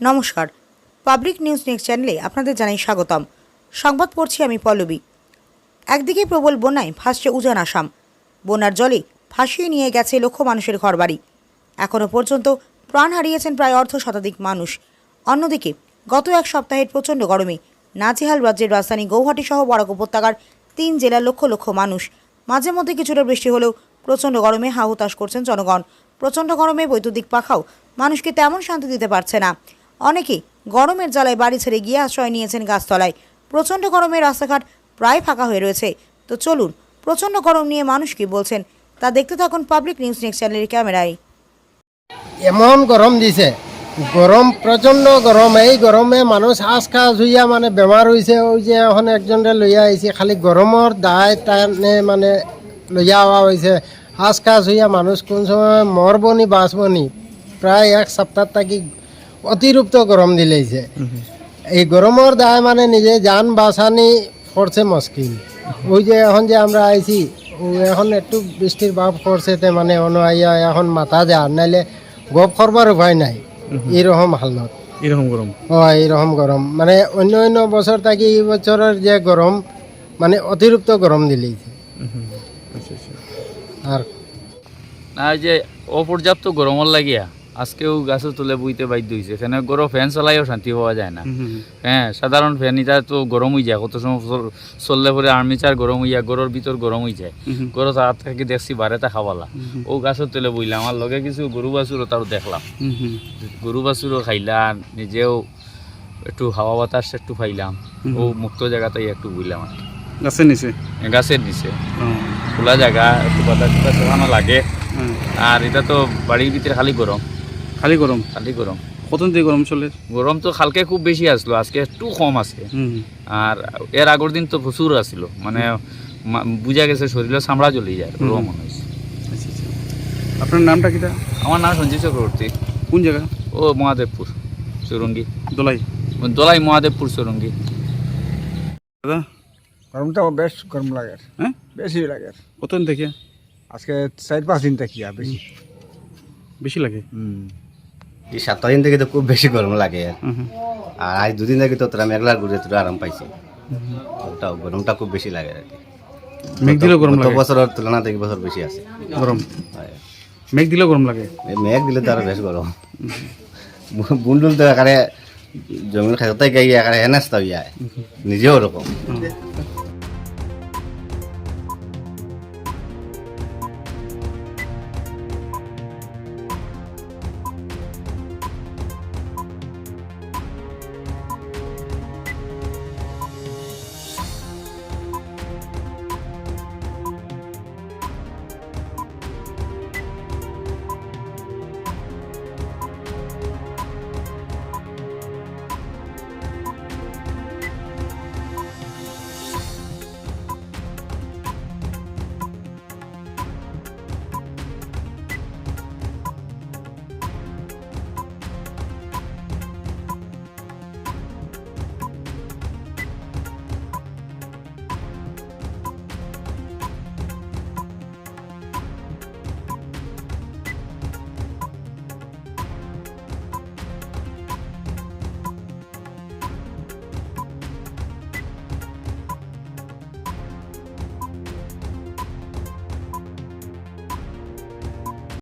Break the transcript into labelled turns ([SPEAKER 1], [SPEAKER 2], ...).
[SPEAKER 1] নমস্কার, public news next চ্যানেলে আপনাদের জানাই স্বাগতম। সংবাদ পড়ছি আমি পল্লবী। একদিকে প্রবল বন্যায় ভাসছে উজান আসাম। বন্যার জলে ভাসিয়ে নিয়ে গেছে লক্ষ মানুষের ঘরবাড়ি। এখনও পর্যন্ত প্রাণ হারিয়েছেন প্রায় অর্ধশতাধিক মানুষ। অন্যদিকে গত এক সপ্তাহের প্রচণ্ড গরমে নাজেহাল রাজ্যের রাজধানী গৌহাটি সহ বরাক উপত্যকার 3 জেলার লক্ষ লক্ষ মানুষ। মাঝে মধ্যে কিছুটা বৃষ্টি হলেও প্রচণ্ড গরমে হাহুতাশ করছেন জনগণ। প্রচণ্ড গরমে বৈদ্যুতিক পাখাও মানুষকে তেমন শান্তি দিতে পারছে না। অনেকে গরমের জ্বালায় বাড়ি ছেড়ে গিয়ে আশ্রয় নিয়েছেন গাছতলায়। প্রচণ্ড গরমে রাস্তাঘাট প্রায় ফাঁকা হয়ে রয়েছে। তো চলুন প্রচণ্ড গরম নিয়ে মানুষ কি বলছেন তা দেখতে থাকুন পাবলিক নিউজ নেক্সট চ্যানেলের ক্যামেরায়।
[SPEAKER 2] এমন গরম দিছে, গরম প্রচণ্ড গরম। এই গরমে মানুষ হাঁস খাস হইয়া মানে বেমার হয়েছে। ওই যে এখন একজনে লইয়া আইছে, খালি গরমের দায় টানে মানে লইয়া আওয়া হয়েছে। হাঁস খাস হইয়া মানুষ কোন সময় মরবনি বাঁচবনি। প্রায় এক সপ্তাহ থাকি অতিরিক্ত গরম দিলেইছে। এই গরমের দায় মানে নিজে যান বাঁচানি পড়ছে মুশকিল। ওই যে এখন যে আমরা আইছি, এখন একটু বৃষ্টির ভাব করছে, মানে আইয়া এখন মাথা যায়, নাইলে গপ করবার উপায় নাই। এইরকম হালত,
[SPEAKER 3] এরকম গরম।
[SPEAKER 2] এইরকম গরম মানে অন্য অন্য বছর থাকি এই বছরের যে গরম মানে অতিরিক্ত গরম দিলেইছে। আর
[SPEAKER 4] না, যে অপর্যাপ্ত গরমের লাগিয়া আজকেও গাছে তুলে বইতে বাধ্য হয়েছে। এখানে গরম ফ্যান চালাইও শান্তি পাওয়া যায় না। হ্যাঁ, সাধারণ ফ্যান এটা তো গরম হয়ে যায়, কত সময় চললে পরে আর্মিচার গরম হইয়া গরুর ভিতর গরম হয়ে যায়। গরু তার থেকে দেখছি বারেটা খাওয়ালা, ও গাছের তুলে বইলাম। আমার লগে কিছু গরু বাছুরও তারও দেখলাম, গরু বাছুরও খাইলাম, নিজেও একটু হাওয়া বাতাস একটু পাইলাম। ও মুক্ত জায়গাতে একটু বইলাম আর কি।
[SPEAKER 3] গাছের নিচে,
[SPEAKER 4] গাছের নিচে খোলা জায়গা, একটু বাতাস টাতাস ওখানে লাগে। আর এটা তো বাড়ির ভিতরে খালি গরম,
[SPEAKER 3] খালি গরম,
[SPEAKER 4] খালি গরম।
[SPEAKER 3] কতদিন থেকে গরম চলে?
[SPEAKER 4] গরম তো কালকে খুব বেশি আসলো, আজকে একটু কম আছে। আর এর আগের দিন তো প্রচুর আসলো, মানে বুঝা গেছে শরীরে চামড়া জ্বলে যায়, গরম মনে হয়েছে।
[SPEAKER 3] আচ্ছা আচ্ছা, আপনার নামটা কিটা?
[SPEAKER 4] আমার নাম সঞ্জীব চক্রবর্তী।
[SPEAKER 3] কোন জায়গা?
[SPEAKER 4] ও মহাদেবপুর চৌরঙ্গি।
[SPEAKER 3] দোলাই?
[SPEAKER 4] দোলাই মহাদেবপুর চৌরঙ্গি।
[SPEAKER 3] দাদা,
[SPEAKER 5] গরমটা বেশ গরম লাগে,
[SPEAKER 3] হ্যাঁ
[SPEAKER 5] বেশি লাগে।
[SPEAKER 3] কতদিন থেকে?
[SPEAKER 5] আজকে 4-5 দিন থেকে আর বেশি।
[SPEAKER 3] বেশি লাগে?
[SPEAKER 6] এই 7 দিন থেকে তো খুব বেশি গরম লাগে। আর আজ 2 দিন থেকে তো তোরা মেঘলা ঘুরে তোরা আরাম পাইছি। ওটাও গরমটা খুব বেশি লাগে আর কি।
[SPEAKER 3] মেঘ দিলেও গরম লাগে?
[SPEAKER 6] বছরের তুলনাতে এই বছর বেশি আছে
[SPEAKER 3] গরম।
[SPEAKER 6] হয়।
[SPEAKER 3] মেঘ দিলেও গরম লাগে?
[SPEAKER 6] এই মেঘ দিলে তো আরো বেশ গরম। বুন্ডুল তো একারে জমির খেতে গিয়ে একারে হেনাস্তা হইয়া নিজেও ওরকম।